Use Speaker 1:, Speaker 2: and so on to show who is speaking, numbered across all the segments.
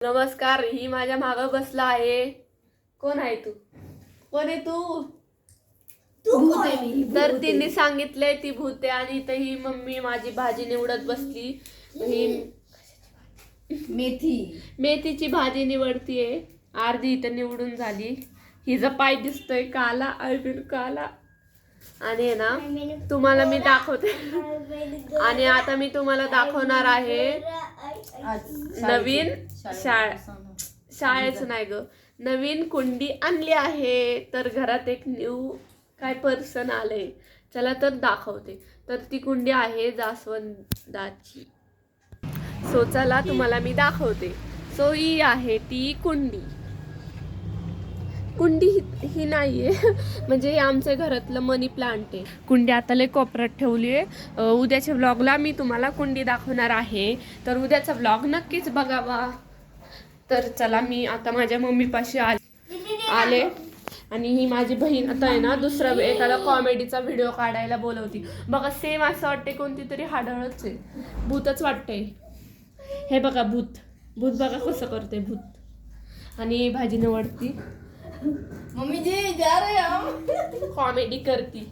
Speaker 1: नमस्कार. ही माझ्या मागं बसला आहे. कोण आहे तू? कोण आहे तू?
Speaker 2: भूत आहे मी.
Speaker 1: तर तिने सांगितलंय ती भूत आहे. आणि इथं ही मम्मी माझी भाजी निवडत बसली. ही मेथीची भाजी निवडतीये. अर्धी इथं निवडून झाली. हिचा पाय दिसतोय काला, अळबिल काला. आणि ना तुम्हाला मी दाखवते. आणि आता मी तुम्हाला दाखवणार आहे नवीन शाळेचं नाही ग, नवीन कुंडी आणली आहे. तर घरात एक न्यू काय पर्सन आले. चला तर दाखवते. तर ती कुंडी आहे जास्वंदाची. सो चला तुम्हाला मी दाखवते. सो ही आहे ती कुंडी. ही नाहीये म्हणजे हे आमच्या घरातलं मनी प्लांट आहे. कुंडी आता लय कोपऱ्यात ठेवली आहे. उद्याच्या व्लॉगला मी तुम्हाला कुंडी दाखवणार आहे. तर उद्याचा व्लॉग नक्कीच बघावा. तर चला मी आता माझ्या मम्मीपाशी आले. आणि ही माझी बहीण आता आहे ना दुसरा एखादा कॉमेडीचा व्हिडिओ काढायला बोलवती. बघा सेम असं वाटते कोणती तरी हाडळच आहे. भूतच वाटते. हे बघा भूत बघा कसं करते भूत. आणि भाजी निवडती.
Speaker 2: मम्मी जी जा रहे
Speaker 1: कॉमेडी करती.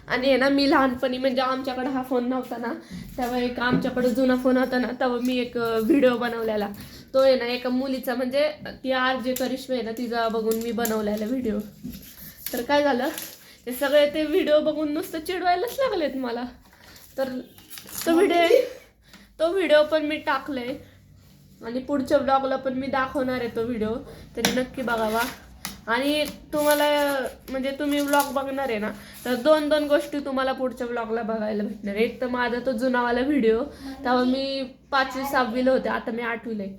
Speaker 1: आणि आहे ना मी लहानपणी म्हणजे आमच्याकडे हा फोन नव्हता ना, तेव्हा एक आमच्याकडे जुना फोन होता ना, तेव्हा मी एक व्हिडिओ बनवलेला. तो आहे ना एका मुलीचा म्हणजे ती जे करिश्मा आहे ना तिचा बघून मी बनवलेला व्हिडिओ. तर काय झालं ते सगळे ते व्हिडिओ बघून नुसतं चिडवायलाच लागलेत मला. तर तो व्हिडिओ पण मी टाकलाय. आणि पुढच्या ब्लॉगला पण मी दाखवणार आहे तो व्हिडिओ. तरी नक्की बघावा. आणि तुम्हाला म्हणजे तुम्ही व्लॉग बघणार आहे ना, तर दोन गोष्टी तुम्हाला पुढच्या व्लॉगला बघायला भेटणार. एक तर माझा तो जुनावाला व्हिडिओ, तेव्हा मी 5वी 6वीला होते, आता मी 8वीला आहे.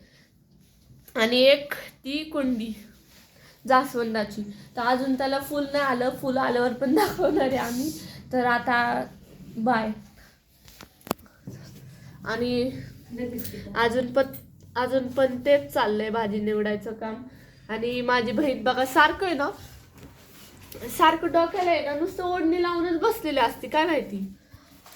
Speaker 1: आणि एक ती कुंडी जास्वंदाची. तर अजून त्याला फुल नाही आलं. फुल आल्यावर पण दाखवणार आहे आम्ही. तर आता बाय. आणि अजून पण तेच चाललंय भाजी निवडायचं काम. आणि माझी बहीण बघा सारखं आहे ना, सारखं डोक्याला आहे ना नुसतं ओढणी लावूनच बसलेली असते. काय माहिती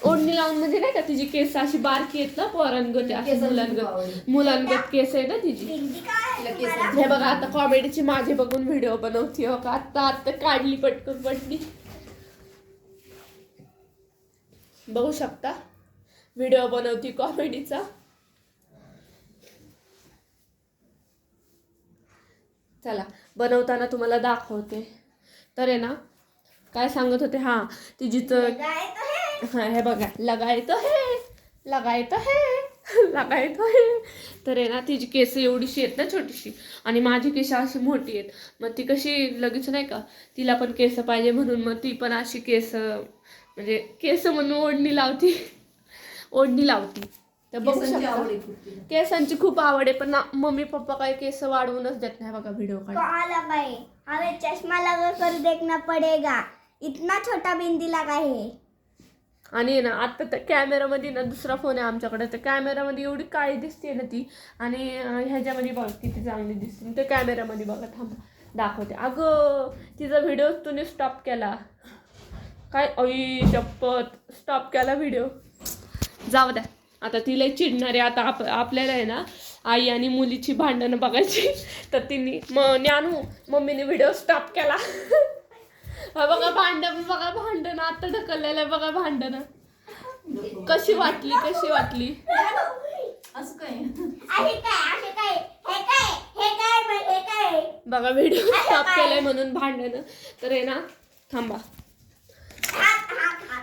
Speaker 1: ओढणी लावून म्हणजे नाही का तिची केस अशी बारकी आहेत ना पोरांगत, अशी मुलांगत केस आहे ना तिची. हे बघा आता कॉमेडीची माझी बघून व्हिडिओ बनवती. हो का आता काढली पटकन पडली. बघू शकता व्हिडिओ बनवती कॉमेडीचा. चला बनवताना तुम्हाला दाखवते. तर आहे ना काय सांगत होते, हा तिची तर हे बघा लगाय तो हे. तर आहे ना तिची केस एवढीशी आहेत ना छोटीशी, आणि माझी केस अशी मोठी आहेत. मग ती कशी लगेच नाही का तिला पण केस पाहिजे म्हणून मग ती पण अशी केस म्हणजे केस म्हणून ओढणी लावती. तर बघू शकता केसांची खूप आवड आहे. पण मम्मी पप्पा काही केस वाढवूनच देत नाही. बघा व्हिडिओ
Speaker 3: हमें चश्मा लगा कर देखना पडेगा, इतना छोटा बिंदी लगा है.
Speaker 1: आणि ना आता तर कॅमेरामध्ये ना दुसरा फोन आहे आमच्याकडे. तर कॅमेरामध्ये एवढी काळी दिसते ना ती. आणि ह्याच्यामध्ये बघ किती चांगली दिसते. ते कॅमेरामध्ये बघा थांबा दाखवते. अगं तिचा व्हिडिओ तुम्ही स्टॉप केला काय? आई शपथ स्टॉप केला व्हिडिओ. जाऊ द्या आता तिला चिडणार आहे. आता आपल्याला आहे ना आई आणि मुलीची भांडणं बघायची. तर तिने मम्मीने व्हिडिओ स्टॉप केला. बघा भांडण आता ढकललेलं आहे. बघा भांडण कशी वाटली
Speaker 2: असं काय
Speaker 1: बघा व्हिडिओ स्टॉप केलाय म्हणून भांडण. तर आहे ना थांबा.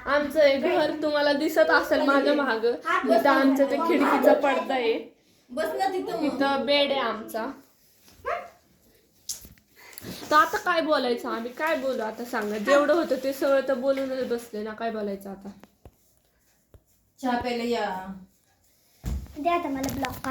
Speaker 1: आमचं हे घर तुम्हाला दिसत असेल माझ्या माग. इथं आमचं ते खिडकीचा पडदा आहे. तिथं बेड आहे आमचा. तर आता काय बोलायचं आम्ही, काय बोलू आता सांगा. जेवढं होतं ते सगळं तर बोलूनच बसले ना. काय बोलायचं आता.
Speaker 2: चहा प्यायला या.
Speaker 3: दे आता मला ब्लॉक